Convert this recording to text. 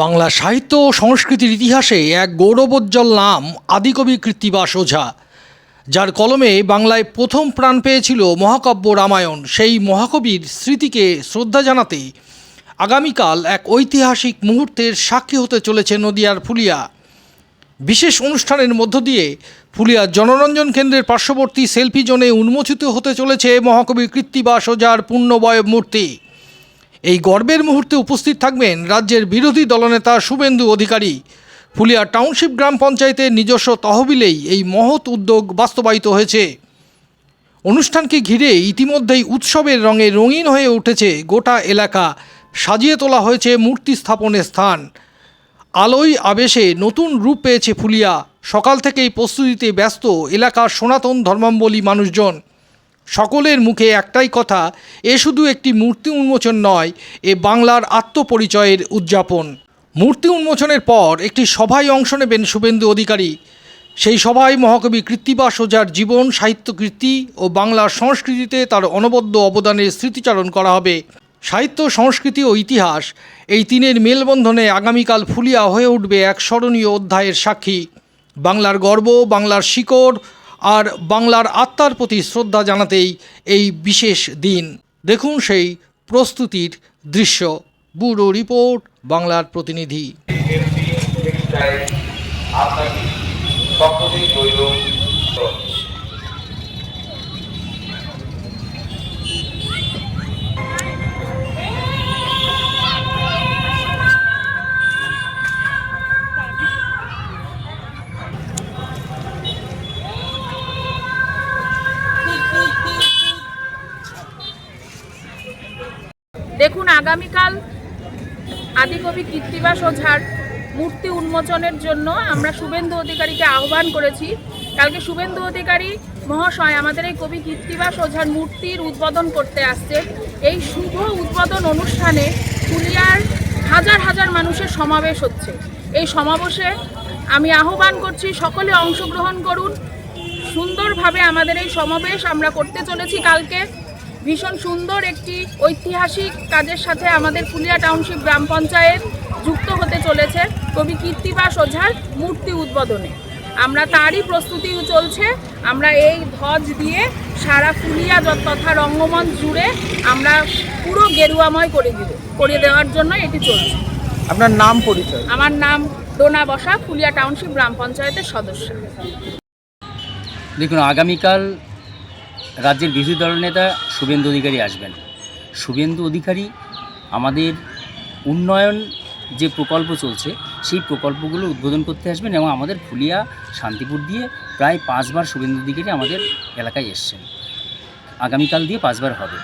বাংলা সাহিত্য ও সংস্কৃতির ইতিহাসে এক গৌরবোজ্জ্বল নাম আদিকবি কৃত্তিবাস ওঝা, যার কলমে বাংলায় প্রথম প্রাণ পেয়েছিল মহাকাব্য রামায়ণ। সেই মহাকবির স্মৃতিকে শ্রদ্ধা জানাতে আগামীকাল এক ঐতিহাসিক মুহূর্তের সাক্ষী হতে চলেছে নদিয়ার ফুলিয়া। বিশেষ অনুষ্ঠানের মধ্য দিয়ে ফুলিয়ার জনরঞ্জন কেন্দ্রের পার্শ্ববর্তী সেলফি জোনে উন্মোচিত হতে চলেছে মহাকবি কৃত্তিবাস ওঝার পূর্ণবয়ব মূর্তি। এই গর্বের মুহূর্তে উপস্থিত থাকবেন রাজ্যের বিরোধী দলনেতা শুভেন্দু অধিকারী। ফুলিয়া টাউনশিপ গ্রাম পঞ্চায়েতের নিজস্ব তহবিলেই এই মহৎ উদ্যোগ বাস্তবায়িত হয়েছে। অনুষ্ঠানকে ঘিরে ইতিমধ্যেই উৎসবের রঙে রঙিন হয়ে উঠেছে গোটা এলাকা। সাজিয়ে তোলা হয়েছে মূর্তি স্থাপনের স্থান। আলোয় আবেশে নতুন রূপ পেয়েছে ফুলিয়া। সকাল থেকেই প্রস্তুতিতে ব্যস্ত এলাকার সনাতন ধর্মাবলম্বী মানুষজন। সকলের মুখে একটাই কথা, এ শুধু একটি মূর্তি উন্মোচন নয়, এ বাংলার আত্মপরিচয়ের উদযাপন। মূর্তি উন্মোচনের পর একটি সভায় অংশ নেবেন শুভেন্দু অধিকারী। সেই সভায় মহাকবি কৃত্তিবাস ওঝার জীবন, সাহিত্যকৃতি ও বাংলার সংস্কৃতিতে তার অনবদ্য অবদানের স্মৃতিচারণ করা হবে। সাহিত্য, সংস্কৃতি ও ইতিহাস, এই তিনের মেলবন্ধনে আগামীকাল ফুলিয়া হয়ে উঠবে এক স্মরণীয় অধ্যায়ের সাক্ষী। বাংলার গর্ব, বাংলার শিকড় আর বাংলার আত্মার প্রতি শ্রদ্ধা জানাতেই এই বিশেষ দিন। দেখুন সেই প্রস্তুতির দৃশ্য। ব্যুরো রিপোর্ট, বাংলার প্রতিনিধি। দেখুন, আগামীকাল আদিকবি কৃত্তিবাস ওঝার মূর্তি উন্মোচনের জন্য আমরা শুভেন্দু অধিকারীকে আহ্বান করেছি। কালকে শুভেন্দু অধিকারী মহাশয় আমাদের এই কবি কৃত্তিবাস ওঝার মূর্তির উদ্বোধন করতে আসছে। এই শুভ উদ্বোধন অনুষ্ঠানে ফুলিয়ার হাজার হাজার মানুষের সমাবেশ হচ্ছে। এই সমাবেশে আমি আহ্বান করছি, সকলে অংশগ্রহণ করুন। সুন্দরভাবে আমাদের এই সমাবেশ আমরা করতে চলেছি। কালকে ভীষণ সুন্দর একটি ঐতিহাসিক কাজের সাথে আমাদের ফুলিয়া টাউনশিপ গ্রাম পঞ্চায়েত যুক্ত হতে চলেছে কবি কৃত্তিবাস ওঝার মূর্তি উদ্বোধনে। আমরা তারই প্রস্তুতি চলছে। আমরা এই ধ্বজ দিয়ে সারা ফুলিয়া তথা রঙ্গমঞ্চ জুড়ে আমরা পুরো গেরুয়াময় করে দেওয়ার জন্য এটি চলছে। আপনার নাম, পরিচয়? আমার নাম ডোনা বসা, ফুলিয়া টাউনশিপ গ্রাম পঞ্চায়েতের সদস্য। দেখুন, আগামীকাল রাজ্যের বিরোধী দলনেতা শুভেন্দু অধিকারী আসবেন। শুভেন্দু অধিকারী আমাদের উন্নয়ন যে প্রকল্প চলছে সেই প্রকল্পগুলো উদ্বোধন করতে আসবেন এবং আমাদের ফুলিয়া শান্তিপুর দিয়ে প্রায় 5 বার শুভেন্দু অধিকারী আমাদের এলাকায় এসছেন। আগামীকাল দিয়ে 5 বার হবে।